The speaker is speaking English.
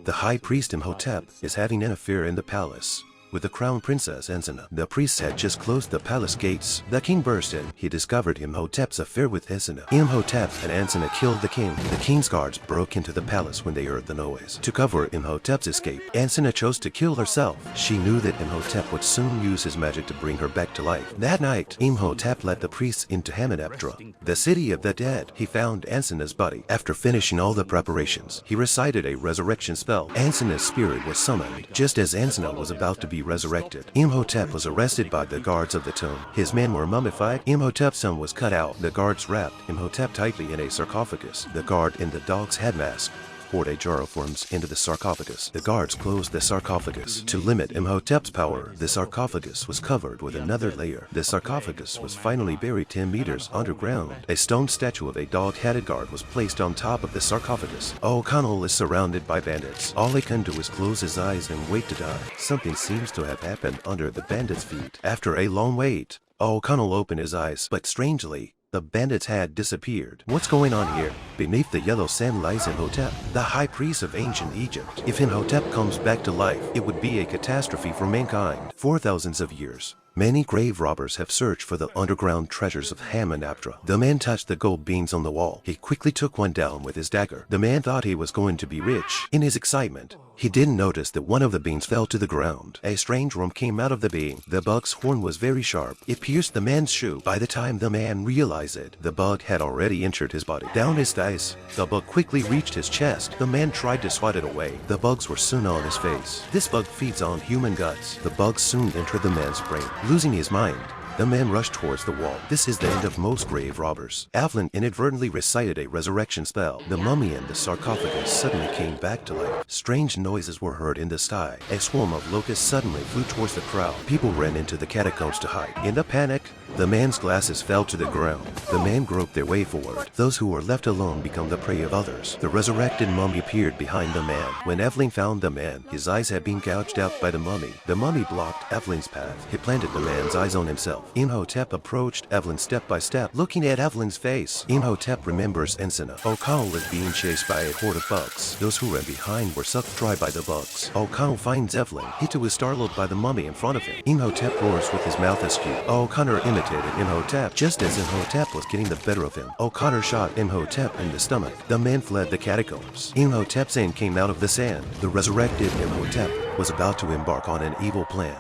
The high priest Imhotep is having an affair in the palace with the crown princess Ensina. The priests had just closed the palace gates. The king burst in. He discovered Imhotep's affair with Ensina. Imhotep and Ensina killed the king. The king's guards broke into the palace when they heard the noise. To cover Imhotep's escape, Ensina chose to kill herself. She knew that Imhotep would soon use his magic to bring her back to life. That night, Imhotep led the priests into Hamunaptra, the city of the dead. He found Ensina's body. After finishing all the preparations, he recited a resurrection spell. Ensina's spirit was summoned. Just as Ensina was about to be resurrected, Imhotep was arrested by the guards of the tomb. His men were mummified. Imhotep's son was cut out. The guards wrapped Imhotep tightly in a sarcophagus. The guard in the dog's head mask poured a jar of worms into the sarcophagus. The guards closed the sarcophagus. To limit Imhotep's power, the sarcophagus was covered with another layer. The sarcophagus was finally buried 10 meters underground. A stone statue of a dog-headed guard was placed on top of the sarcophagus. O'Connell is surrounded by bandits. All he can do is close his eyes and wait to die. Something seems to have happened under the bandits' feet. After a long wait, O'Connell opened his eyes, but strangely, the bandits had disappeared. What's going on here? Beneath the yellow sand lies Imhotep, the high priest of ancient Egypt. If Imhotep comes back to life, it would be a catastrophe for mankind. For thousands of years, many grave robbers have searched for the underground treasures of Hamunaptra. The man touched the gold beans on the wall. He quickly took one down with his dagger. The man thought he was going to be rich. In his excitement, he didn't notice that one of the beans fell to the ground. A strange worm came out of the bean. The bug's horn was very sharp. It pierced the man's shoe. By the time the man realized it, the bug had already entered his body. Down his thighs, the bug quickly reached his chest. The man tried to swat it away. The bugs were soon on his face. This bug feeds on human guts. The bug soon entered the man's brain. Losing his mind, the man rushed towards the wall. This is the end of most grave robbers. Evelyn inadvertently recited a resurrection spell. The mummy in the sarcophagus suddenly came back to life. Strange noises were heard in the sky. A swarm of locusts suddenly flew towards the crowd. People ran into the catacombs to hide. In the panic, the man's glasses fell to the ground. The man groped their way forward. Those who were left alone become the prey of others. The resurrected mummy appeared behind the man. When Evelyn found the man, his eyes had been gouged out by the mummy. The mummy blocked Evelyn's path. He planted the man's eyes on himself. Imhotep approached Evelyn step by step, looking at Evelyn's face. Imhotep remembers Ensina. O'Connell is being chased by a horde of bugs. Those who ran behind were sucked dry by the bugs. O'Connell finds Evelyn. He too is startled by the mummy in front of him. Imhotep roars with his mouth askew. O'Connor imitated Imhotep. Just as Imhotep was getting the better of him, O'Connor shot Imhotep in the stomach. The man fled the catacombs. Imhotep's hand came out of the sand. The resurrected Imhotep was about to embark on an evil plan.